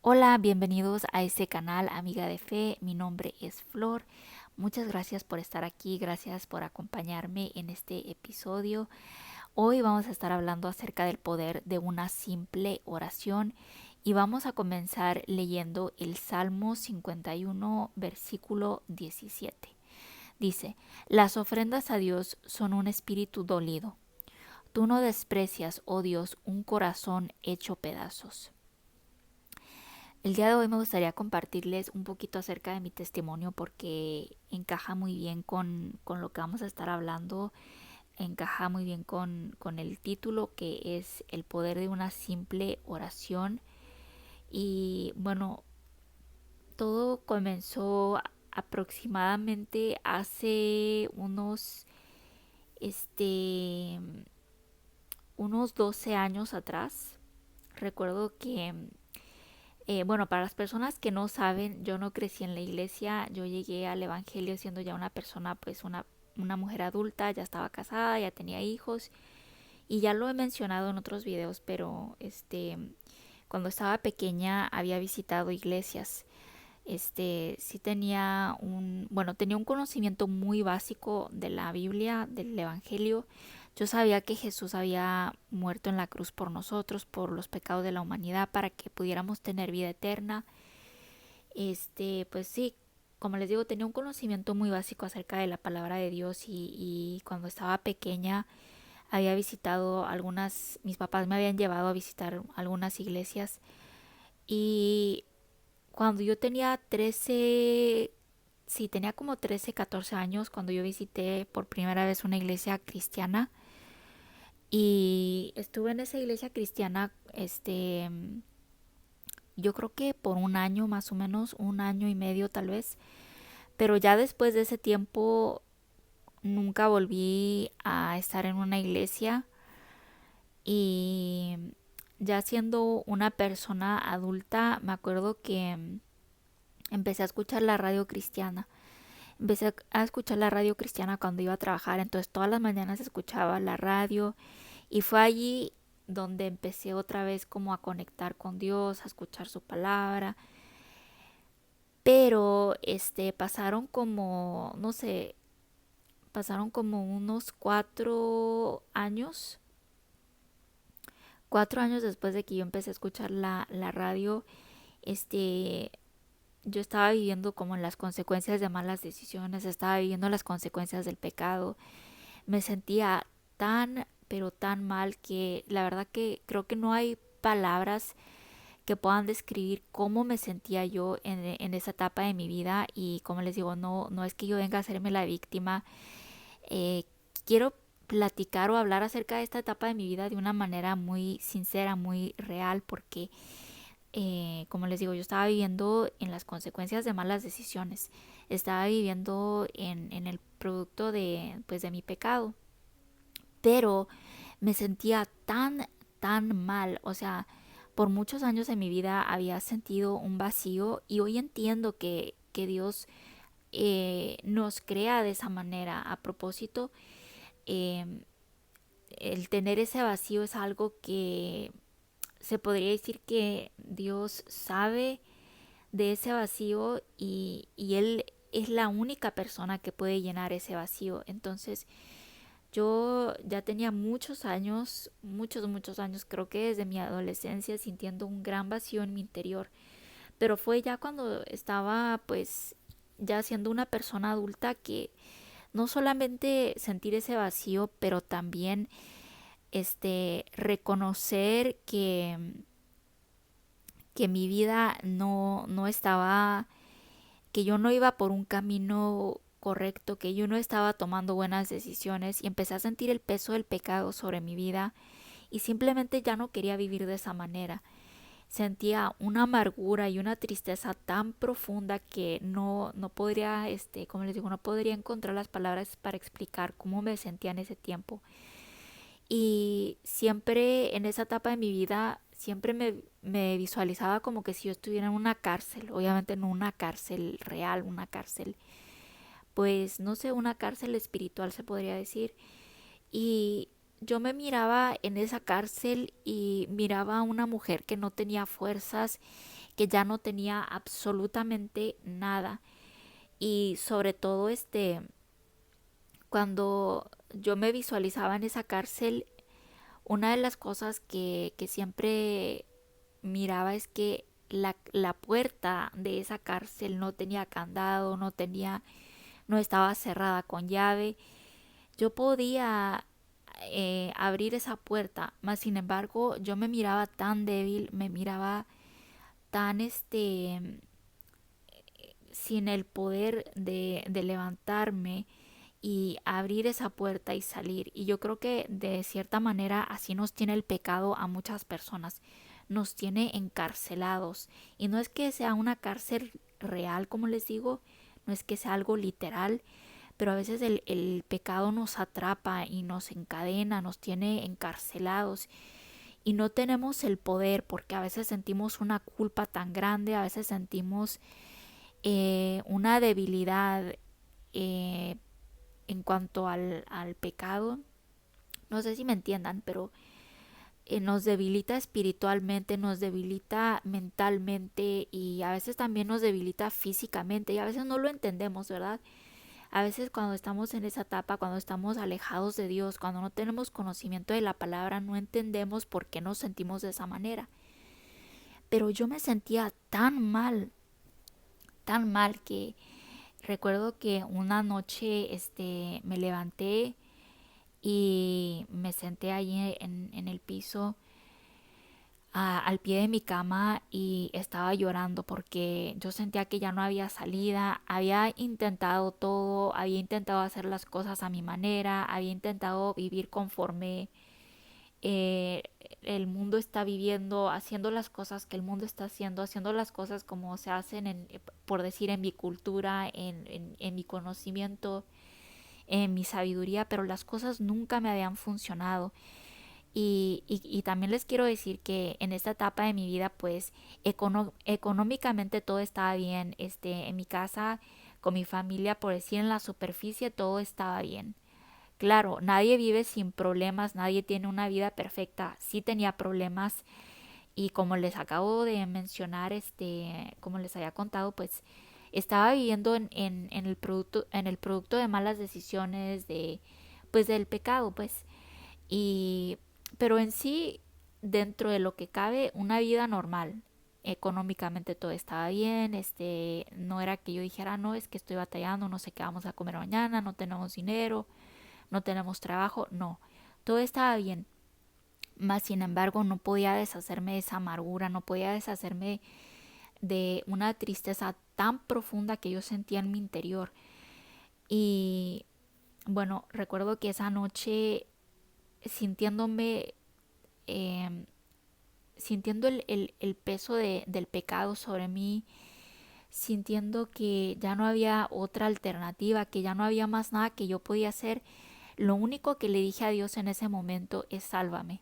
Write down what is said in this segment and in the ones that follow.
Hola, bienvenidos a este canal, amiga de fe. Mi nombre es Flor. Muchas gracias por estar aquí, gracias por acompañarme en este episodio. Hoy vamos a estar hablando acerca del poder de una simple oración y vamos a comenzar leyendo el Salmo 51, versículo 17. Dice: Las ofrendas a Dios son un espíritu dolido. Tú no desprecias, oh Dios, un corazón hecho pedazos. El día de hoy me gustaría compartirles un poquito acerca de mi testimonio porque encaja muy bien con lo que vamos a estar hablando, encaja muy bien con el título que es el poder de una simple oración. Y bueno, todo comenzó aproximadamente hace este, unos 12 años atrás. Recuerdo que bueno, para las personas que no saben, yo no crecí en la iglesia, yo llegué al evangelio siendo ya una persona, pues una mujer adulta, ya estaba casada, ya tenía hijos y ya lo he mencionado en otros videos, pero cuando estaba pequeña había visitado iglesias. Sí tenía tenía un conocimiento muy básico de la Biblia, del Evangelio. Yo sabía que Jesús había muerto en la cruz por nosotros, por los pecados de la humanidad, para que pudiéramos tener vida eterna. Pues sí, como les digo, tenía un conocimiento muy básico acerca de la palabra de Dios y cuando estaba pequeña había visitado mis papás me habían llevado a visitar algunas iglesias y cuando yo tenía 13, sí, tenía como 13, 14 años cuando yo visité por primera vez una iglesia cristiana y estuve en esa iglesia cristiana, yo creo que por un año más o menos, un año y medio tal vez, pero ya después de ese tiempo nunca volví a estar en una iglesia y ya siendo una persona adulta me acuerdo que empecé a escuchar la radio cristiana. Empecé a escuchar la radio cristiana cuando iba a trabajar, entonces todas las mañanas escuchaba la radio y fue allí donde empecé otra vez como a conectar con Dios, a escuchar su palabra. Pero pasaron como, no sé, pasaron como unos 4 años. 4 años después de que yo empecé a escuchar la radio, este, yo estaba viviendo como las consecuencias de malas decisiones, estaba viviendo las consecuencias del pecado. Me sentía tan, pero tan mal que la verdad que creo que no hay palabras que puedan describir cómo me sentía yo en esa etapa de mi vida. Y como les digo, no es que yo venga a hacerme la víctima. eh, Quiero platicar o hablar acerca de esta etapa de mi vida de una manera muy sincera, muy real, porque como les digo, yo estaba viviendo en las consecuencias de malas decisiones, estaba viviendo en el producto de mi pecado, pero me sentía tan, tan mal, o sea, por muchos años en mi vida había sentido un vacío y hoy entiendo que Dios nos crea de esa manera a propósito. eh, el tener ese vacío es algo que se podría decir que Dios sabe de ese vacío y Él es la única persona que puede llenar ese vacío. Entonces yo ya tenía muchos años, muchos años, creo que desde mi adolescencia sintiendo un gran vacío en mi interior. Pero fue ya cuando estaba pues ya siendo una persona adulta que no solamente sentir ese vacío, pero también reconocer que mi vida no estaba, que yo no iba por un camino correcto, que yo no estaba tomando buenas decisiones y empecé a sentir el peso del pecado sobre mi vida y simplemente ya no quería vivir de esa manera. Sentía una amargura y una tristeza tan profunda que no podría, como les digo, no podría encontrar las palabras para explicar cómo me sentía en ese tiempo. Y siempre en esa etapa de mi vida, siempre me visualizaba como que si yo estuviera en una cárcel, obviamente no una cárcel real, una cárcel, pues no sé, una cárcel espiritual se podría decir. Y yo me miraba en esa cárcel y miraba a una mujer que no tenía fuerzas, que ya no tenía absolutamente nada. Y sobre todo cuando yo me visualizaba en esa cárcel, una de las cosas que siempre miraba es que la puerta de esa cárcel no tenía candado, no estaba cerrada con llave. Yo podía abrir esa puerta, mas sin embargo yo me miraba tan débil, me miraba tan sin el poder de levantarme y abrir esa puerta y salir. Y yo creo que de cierta manera así nos tiene el pecado a muchas personas. Nos tiene encarcelados. Y no es que sea una cárcel real, como les digo, no es que sea algo literal, pero a veces el pecado nos atrapa y nos encadena, nos tiene encarcelados y no tenemos el poder porque a veces sentimos una culpa tan grande, a veces sentimos una debilidad eh, en cuanto al pecado. No sé si me entiendan, pero nos debilita espiritualmente, nos debilita mentalmente y a veces también nos debilita físicamente y a veces no lo entendemos, ¿verdad? A veces cuando estamos en esa etapa, cuando estamos alejados de Dios, cuando no tenemos conocimiento de la palabra, no entendemos por qué nos sentimos de esa manera. Pero yo me sentía tan mal que recuerdo que una noche me levanté y me senté allí en el piso al pie de mi cama y estaba llorando porque yo sentía que ya no había salida, había intentado todo, había intentado hacer las cosas a mi manera, había intentado vivir conforme eh, el mundo está viviendo, haciendo las cosas que el mundo está haciendo las cosas como se hacen, por decir, en mi cultura, en mi conocimiento, en mi sabiduría, pero las cosas nunca me habían funcionado. Y también les quiero decir que en esta etapa de mi vida, pues económicamente todo estaba bien. En mi casa, con mi familia, por decir en la superficie, todo estaba bien. Claro, nadie vive sin problemas, nadie tiene una vida perfecta. Sí tenía problemas y como les acabo de mencionar, como les había contado, pues estaba viviendo en el producto de malas decisiones, pues del pecado, pues. Y, pero en sí, dentro de lo que cabe, una vida normal. Económicamente todo estaba bien, no era que yo dijera, no, es que estoy batallando, no sé qué vamos a comer mañana, no tenemos dinero, no tenemos trabajo, no, todo estaba bien. Mas sin embargo no podía deshacerme de esa amargura, no podía deshacerme de una tristeza tan profunda que yo sentía en mi interior. Y bueno, recuerdo que esa noche sintiéndome eh, sintiendo el peso del pecado sobre mí, sintiendo que ya no había otra alternativa, que ya no había más nada que yo podía hacer, lo único que le dije a Dios en ese momento es sálvame.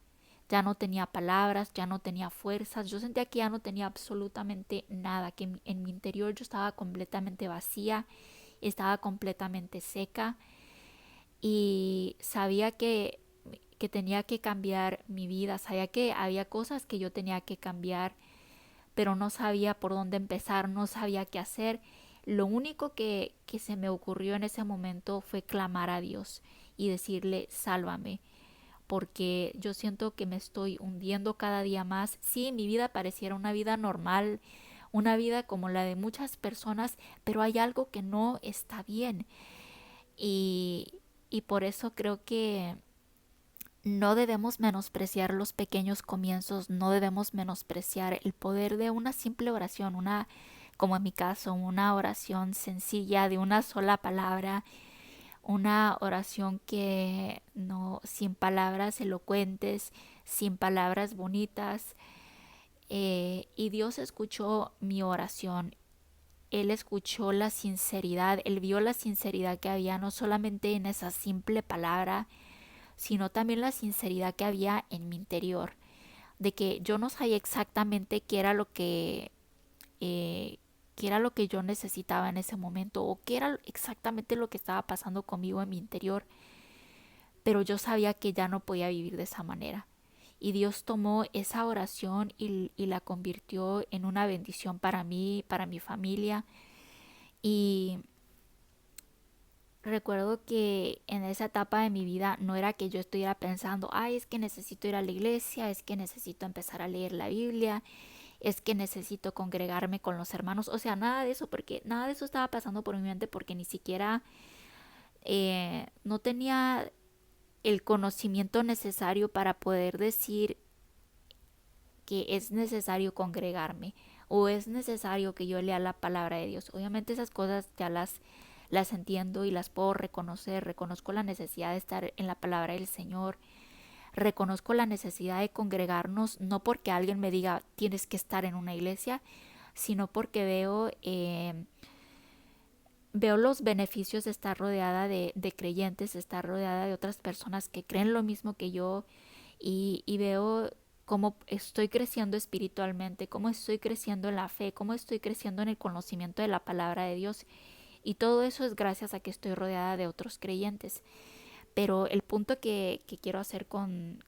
Ya no tenía palabras, ya no tenía fuerzas, yo sentía que ya no tenía absolutamente nada, que en mi interior yo estaba completamente vacía, estaba completamente seca y sabía que tenía que cambiar mi vida, sabía que había cosas que yo tenía que cambiar, pero no sabía por dónde empezar, no sabía qué hacer. Lo único que se me ocurrió en ese momento fue clamar a Dios y decirle, sálvame, porque yo siento que me estoy hundiendo cada día más. Sí, mi vida pareciera una vida normal, una vida como la de muchas personas, pero hay algo que no está bien. Y, y por eso creo que no debemos menospreciar los pequeños comienzos, no debemos menospreciar el poder de una simple oración, como en mi caso, una oración sencilla de una sola palabra, una oración que no, sin palabras elocuentes, sin palabras bonitas. Y Dios escuchó mi oración. Él escuchó la sinceridad, él vio la sinceridad que había no solamente en esa simple palabra, sino también la sinceridad que había en mi interior, de que yo no sabía exactamente qué era lo que yo necesitaba en ese momento o qué era exactamente lo que estaba pasando conmigo en mi interior, pero yo sabía que ya no podía vivir de esa manera y Dios tomó esa oración y la convirtió en una bendición para mí, para mi familia. Y recuerdo que en esa etapa de mi vida no era que yo estuviera pensando, ay, es que necesito ir a la iglesia, es que necesito empezar a leer la Biblia, es que necesito congregarme con los hermanos. O sea, nada de eso, porque nada de eso estaba pasando por mi mente, porque ni siquiera no tenía el conocimiento necesario para poder decir que es necesario congregarme o es necesario que yo lea la palabra de Dios. Obviamente esas cosas ya las entiendo y las puedo reconocer. Reconozco la necesidad de estar en la palabra del Señor. Reconozco la necesidad de congregarnos, no porque alguien me diga tienes que estar en una iglesia, sino porque veo los beneficios de estar rodeada de creyentes, de estar rodeada de otras personas que creen lo mismo que yo y veo cómo estoy creciendo espiritualmente, cómo estoy creciendo en la fe, cómo estoy creciendo en el conocimiento de la palabra de Dios. Y todo eso es gracias a que estoy rodeada de otros creyentes. Pero el punto que quiero hacer con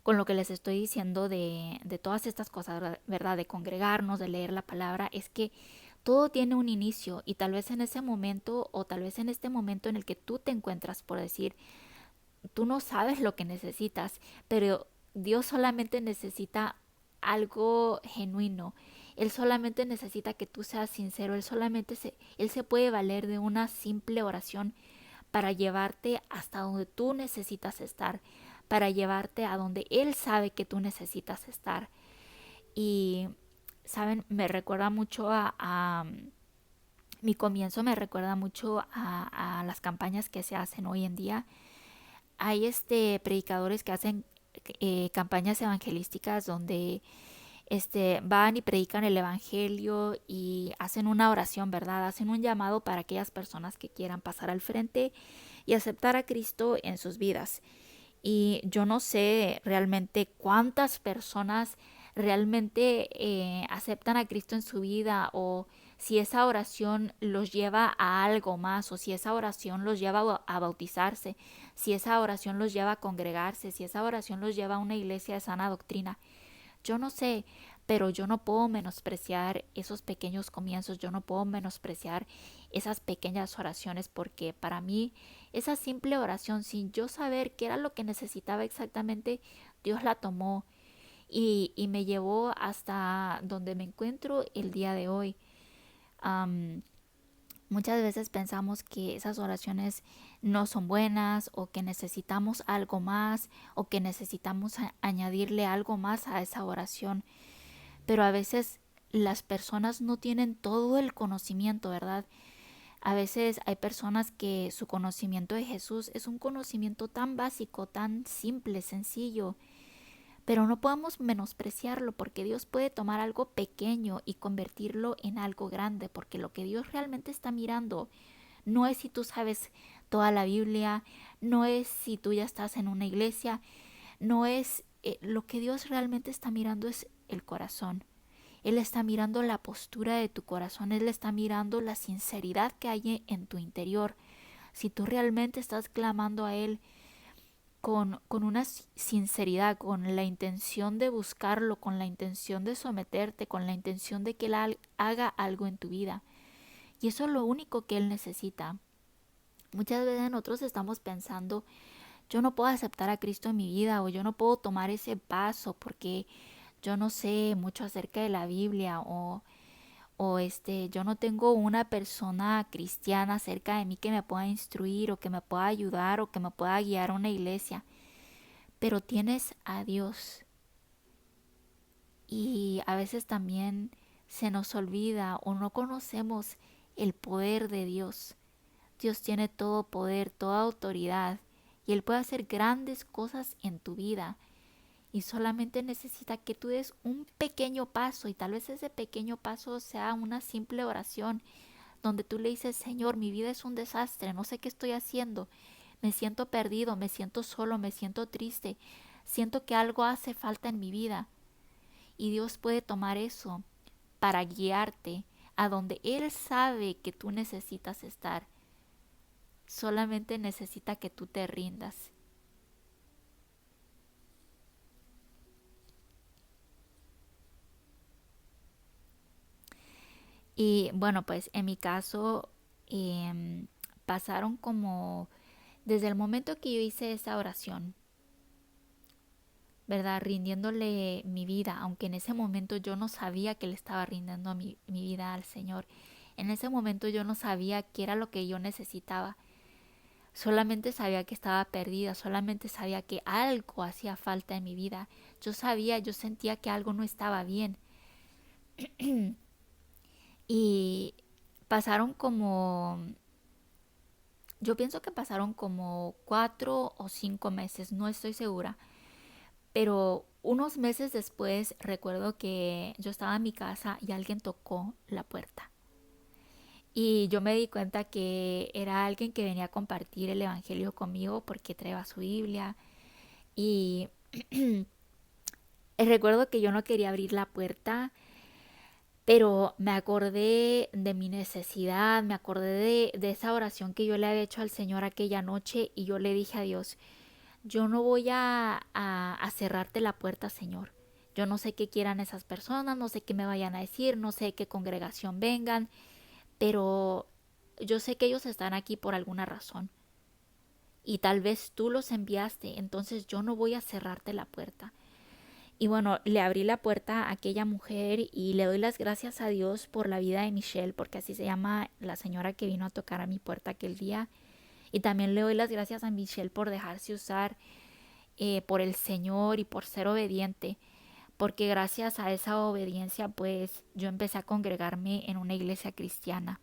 con lo que les estoy diciendo de todas estas cosas, ¿verdad? De congregarnos, de leer la palabra, es que todo tiene un inicio y tal vez en ese momento o tal vez en este momento en el que tú te encuentras, por decir, tú no sabes lo que necesitas, pero Dios solamente necesita algo genuino. Él solamente necesita que tú seas sincero. Él se puede valer de una simple oración para llevarte hasta donde tú necesitas estar, para llevarte a donde Él sabe que tú necesitas estar. Y, ¿saben? Me recuerda mucho mi comienzo me recuerda mucho a las campañas que se hacen hoy en día. Hay predicadores que hacen campañas evangelísticas donde van y predican el evangelio y hacen una oración, ¿verdad? Hacen un llamado para aquellas personas que quieran pasar al frente y aceptar a Cristo en sus vidas. Y yo no sé realmente cuántas personas realmente aceptan a Cristo en su vida o si esa oración los lleva a algo más o si esa oración los lleva a bautizarse, si esa oración los lleva a congregarse, si esa oración los lleva a una iglesia de sana doctrina. Yo no sé, pero yo no puedo menospreciar esos pequeños comienzos, yo no puedo menospreciar esas pequeñas oraciones porque para mí esa simple oración sin yo saber qué era lo que necesitaba exactamente, Dios la tomó y me llevó hasta donde me encuentro el día de hoy. Am, Muchas veces pensamos que esas oraciones no son buenas o que necesitamos algo más o que necesitamos añadirle algo más a esa oración, pero a veces las personas no tienen todo el conocimiento, ¿verdad? A veces hay personas que su conocimiento de Jesús es un conocimiento tan básico, tan simple, sencillo, pero no podemos menospreciarlo porque Dios puede tomar algo pequeño y convertirlo en algo grande, porque lo que Dios realmente está mirando no es si tú sabes toda la Biblia, no es si tú ya estás en una iglesia, no es lo que Dios realmente está mirando es el corazón. Él está mirando la postura de tu corazón, Él está mirando la sinceridad que hay en tu interior. Si tú realmente estás clamando a Él con una sinceridad, con la intención de buscarlo, con la intención de someterte, con la intención de que Él haga algo en tu vida. Y eso es lo único que Él necesita. Muchas veces nosotros estamos pensando, yo no puedo aceptar a Cristo en mi vida o yo no puedo tomar ese paso porque yo no sé mucho acerca de la Biblia o yo no tengo una persona cristiana cerca de mí que me pueda instruir o que me pueda ayudar o que me pueda guiar a una iglesia. Pero tienes a Dios y a veces también se nos olvida o no conocemos el poder de Dios. Dios tiene todo poder, toda autoridad y Él puede hacer grandes cosas en tu vida y solamente necesita que tú des un pequeño paso y tal vez ese pequeño paso sea una simple oración donde tú le dices, Señor, mi vida es un desastre, no sé qué estoy haciendo, me siento perdido, me siento solo, me siento triste, siento que algo hace falta en mi vida y Dios puede tomar eso para guiarte a donde Él sabe que tú necesitas estar. solamente necesita que tú te rindas. Y bueno, pues en mi caso pasaron como desde el momento que yo hice esa oración, ¿verdad? Rindiéndole mi vida, aunque en ese momento yo no sabía que le estaba rindiendo mi vida al Señor. En ese momento yo no sabía qué era lo que yo necesitaba. Solamente sabía que estaba perdida, solamente sabía que algo hacía falta en mi vida. Yo sabía, yo sentía que algo no estaba bien. Y pasaron como, yo pienso que pasaron como 4 o 5 meses, no estoy segura. Pero unos meses después recuerdo que yo estaba en mi casa y alguien tocó la puerta. Y yo me di cuenta que era alguien que venía a compartir el Evangelio conmigo porque traía su Biblia. Y recuerdo que yo no quería abrir la puerta, pero me acordé de mi necesidad, me acordé de esa oración que yo le había hecho al Señor aquella noche y yo le dije a Dios, yo no voy a cerrarte la puerta, Señor. Yo no sé qué quieran esas personas, no sé qué me vayan a decir, no sé qué congregación vengan, pero yo sé que ellos están aquí por alguna razón. Y tal vez tú los enviaste, entonces yo no voy a cerrarte la puerta. Y bueno, le abrí la puerta a aquella mujer y le doy las gracias a Dios por la vida de Michelle, porque así se llama la señora que vino a tocar a mi puerta aquel día. Y también le doy las gracias a Michelle por dejarse usar por el Señor y por ser obediente, porque gracias a esa obediencia pues yo empecé a congregarme en una iglesia cristiana.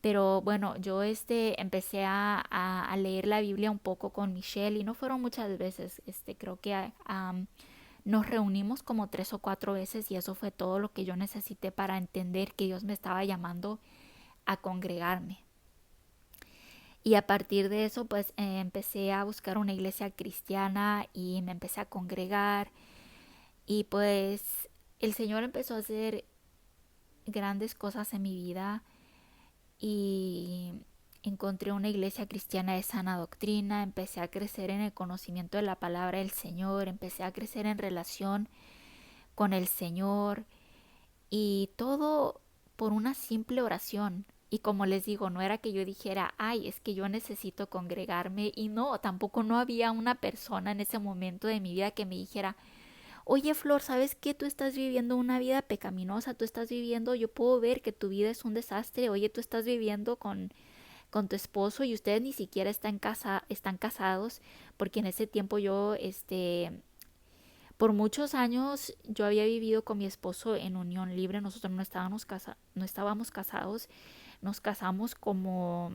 Pero bueno, yo empecé a leer la Biblia un poco con Michelle y no fueron muchas veces, creo que nos reunimos como 3 o 4 veces y eso fue todo lo que yo necesité para entender que Dios me estaba llamando a congregarme. Y a partir de eso, pues empecé a buscar una iglesia cristiana y me empecé a congregar. Y pues el Señor empezó a hacer grandes cosas en mi vida y encontré una iglesia cristiana de sana doctrina, empecé a crecer en el conocimiento de la palabra del Señor, empecé a crecer en relación con el Señor y todo por una simple oración. Y como les digo, no era que yo dijera, ay, es que yo necesito congregarme. Y no, tampoco no había una persona en ese momento de mi vida que me dijera, oye Flor, ¿sabes qué? Tú estás viviendo una vida pecaminosa, tú estás viviendo, yo puedo ver que tu vida es un desastre, oye, tú estás viviendo con tu esposo y ustedes ni siquiera están casados, porque en ese tiempo yo, por muchos años yo había vivido con mi esposo en unión libre, nosotros no estábamos casados, nos casamos como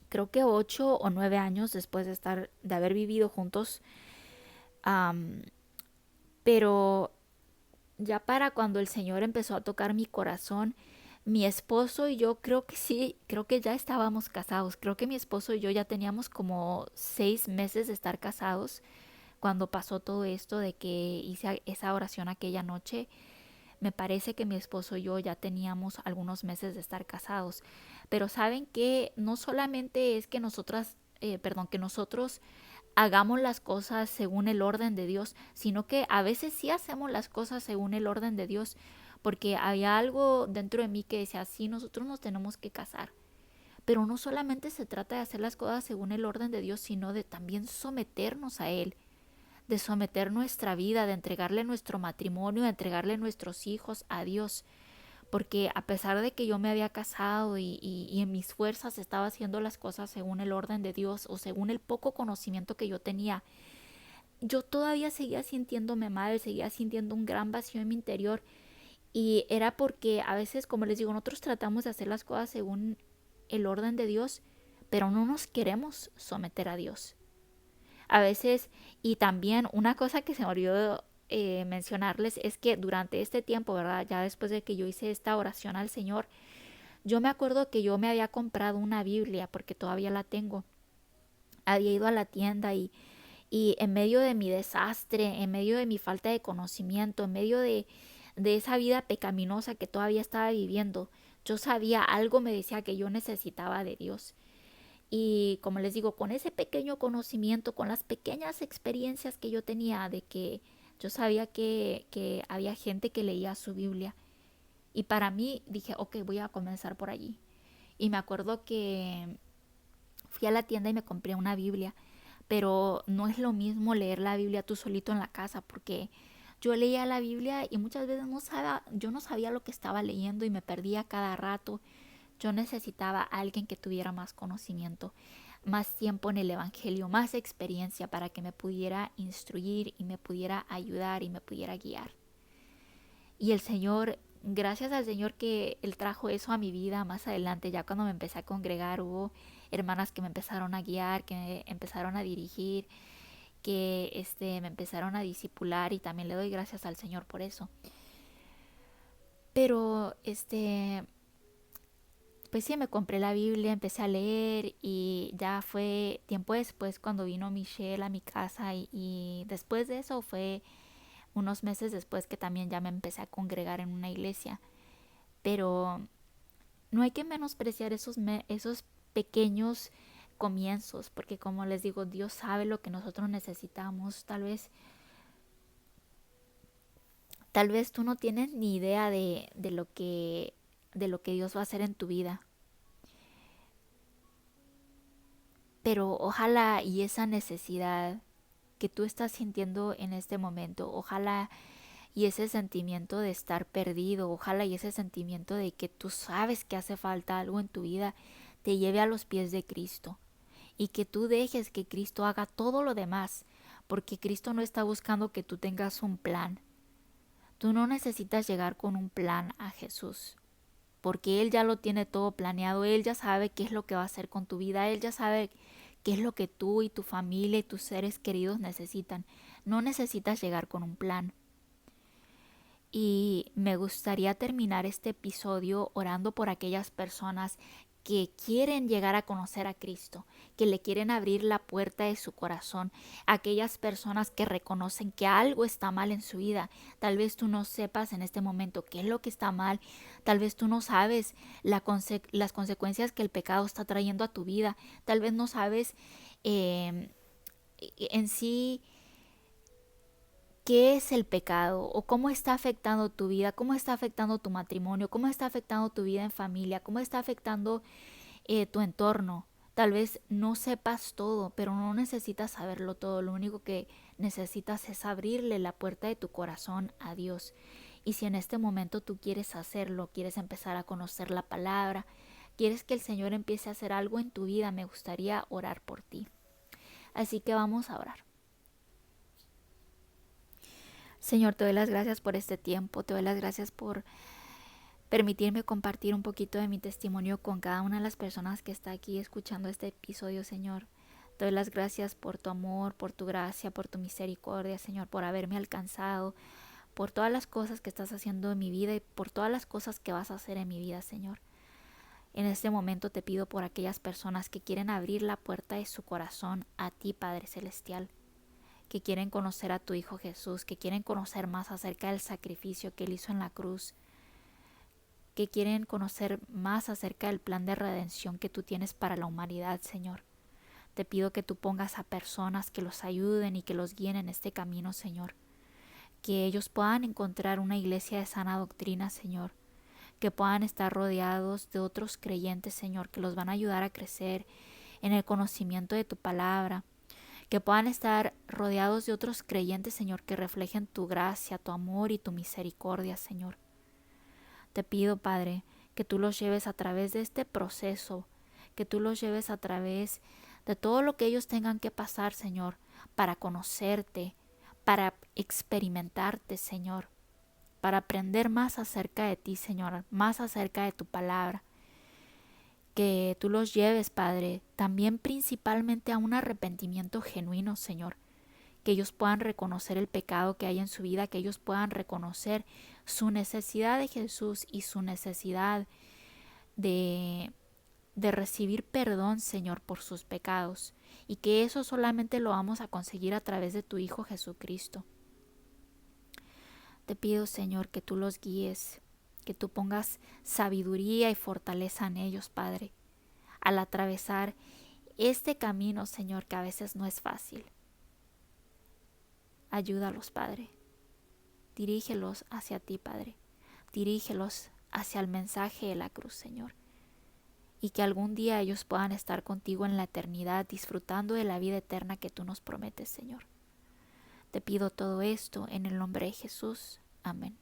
creo que 8 o 9 años después de haber vivido juntos, am, pero ya para cuando el Señor empezó a tocar mi corazón, mi esposo y yo creo que sí, creo que ya estábamos casados, creo que mi esposo y yo ya teníamos como 6 meses de estar casados cuando pasó todo esto de que hice esa oración aquella noche. Me parece que mi esposo y yo ya teníamos algunos meses de estar casados. Pero saben que no solamente es que que nosotros hagamos las cosas según el orden de Dios, sino que a veces sí hacemos las cosas según el orden de Dios, porque había algo dentro de mí que decía, sí, nosotros nos tenemos que casar. Pero no solamente se trata de hacer las cosas según el orden de Dios, sino de también someternos a Él, de someter nuestra vida, de entregarle nuestro matrimonio, de entregarle nuestros hijos a Dios. Porque a pesar de que yo me había casado y en mis fuerzas estaba haciendo las cosas según el orden de Dios o según el poco conocimiento que yo tenía, yo todavía seguía sintiéndome mal, seguía sintiendo un gran vacío en mi interior. Y era porque a veces, como les digo, nosotros tratamos de hacer las cosas según el orden de Dios, pero no nos queremos someter a Dios. A veces, y también una cosa que se me olvidó mencionarles es que durante este tiempo, ¿verdad? Ya después de que yo hice esta oración al Señor, yo me acuerdo que yo me había comprado una Biblia porque todavía la tengo. Había ido a la tienda y en medio de mi desastre, en medio de mi falta de conocimiento, en medio de esa vida pecaminosa que todavía estaba viviendo, yo sabía, algo me decía que yo necesitaba de Dios. Y como les digo, con ese pequeño conocimiento, con las pequeñas experiencias que yo tenía de que yo sabía que había gente que leía su Biblia. Y para mí dije, ok, voy a comenzar por allí. Y me acuerdo que fui a la tienda y me compré una Biblia, pero no es lo mismo leer la Biblia tú solito en la casa, porque yo leía la Biblia y muchas veces yo no sabía lo que estaba leyendo y me perdía cada rato. Yo necesitaba a alguien que tuviera más conocimiento, más tiempo en el Evangelio, más experiencia para que me pudiera instruir y me pudiera ayudar y me pudiera guiar. Y el Señor, gracias al Señor que Él trajo eso a mi vida más adelante, ya cuando me empecé a congregar, hubo hermanas que me empezaron a guiar, que me empezaron a dirigir, que me empezaron a discipular, y también le doy gracias al Señor por eso. Pero pues sí, me compré la Biblia, empecé a leer, y ya fue tiempo después cuando vino Michelle a mi casa, y después de eso fue unos meses después que también ya me empecé a congregar en una iglesia. Pero no hay que menospreciar esos pequeños comienzos, porque como les digo, Dios sabe lo que nosotros necesitamos. Tal vez tú no tienes ni idea de lo que Dios va a hacer en tu vida. Pero ojalá y esa necesidad que tú estás sintiendo en este momento, ojalá y ese sentimiento de estar perdido, ojalá y ese sentimiento de que tú sabes que hace falta algo en tu vida, te lleve a los pies de Cristo, y que tú dejes que Cristo haga todo lo demás, porque Cristo no está buscando que tú tengas un plan. Tú no necesitas llegar con un plan a Jesús, porque Él ya lo tiene todo planeado. Él ya sabe qué es lo que va a hacer con tu vida, Él ya sabe qué es lo que tú y tu familia y tus seres queridos necesitan. No necesitas llegar con un plan. Y me gustaría terminar este episodio orando por aquellas personas que quieren llegar a conocer a Cristo, que le quieren abrir la puerta de su corazón, aquellas personas que reconocen que algo está mal en su vida. Tal vez tú no sepas en este momento qué es lo que está mal, tal vez tú no sabes las consecuencias que el pecado está trayendo a tu vida, tal vez no sabes eh, en sí qué es el pecado, o cómo está afectando tu vida, cómo está afectando tu matrimonio, cómo está afectando tu vida en familia, cómo está afectando tu entorno. Tal vez no sepas todo, pero no necesitas saberlo todo. Lo único que necesitas es abrirle la puerta de tu corazón a Dios. Y si en este momento tú quieres hacerlo, quieres empezar a conocer la palabra, quieres que el Señor empiece a hacer algo en tu vida, me gustaría orar por ti. Así que vamos a orar. Señor, te doy las gracias por este tiempo, te doy las gracias por permitirme compartir un poquito de mi testimonio con cada una de las personas que está aquí escuchando este episodio, Señor. Te doy las gracias por tu amor, por tu gracia, por tu misericordia, Señor, por haberme alcanzado, por todas las cosas que estás haciendo en mi vida y por todas las cosas que vas a hacer en mi vida, Señor. En este momento te pido por aquellas personas que quieren abrir la puerta de su corazón a ti, Padre Celestial, que quieren conocer a tu Hijo Jesús, que quieren conocer más acerca del sacrificio que Él hizo en la cruz, que quieren conocer más acerca del plan de redención que tú tienes para la humanidad, Señor. Te pido que tú pongas a personas que los ayuden y que los guíen en este camino, Señor. Que ellos puedan encontrar una iglesia de sana doctrina, Señor. Que puedan estar rodeados de otros creyentes, Señor, que los van a ayudar a crecer en el conocimiento de tu palabra. Que puedan estar rodeados de otros creyentes, Señor, que reflejen tu gracia, tu amor y tu misericordia, Señor. Te pido, Padre, que tú los lleves a través de este proceso, que tú los lleves a través de todo lo que ellos tengan que pasar, Señor, para conocerte, para experimentarte, Señor, para aprender más acerca de ti, Señor, más acerca de tu palabra. Que tú los lleves, Padre, también principalmente a un arrepentimiento genuino, Señor. Que ellos puedan reconocer el pecado que hay en su vida, que ellos puedan reconocer su necesidad de Jesús y su necesidad de, de recibir perdón, Señor, por sus pecados. Y que eso solamente lo vamos a conseguir a través de tu Hijo Jesucristo. Te pido, Señor, que tú los guíes, que tú pongas sabiduría y fortaleza en ellos, Padre, al atravesar este camino, Señor, que a veces no es fácil. Ayúdalos, Padre. Dirígelos hacia ti, Padre. Dirígelos hacia el mensaje de la cruz, Señor. Y que algún día ellos puedan estar contigo en la eternidad, disfrutando de la vida eterna que tú nos prometes, Señor. Te pido todo esto en el nombre de Jesús. Amén.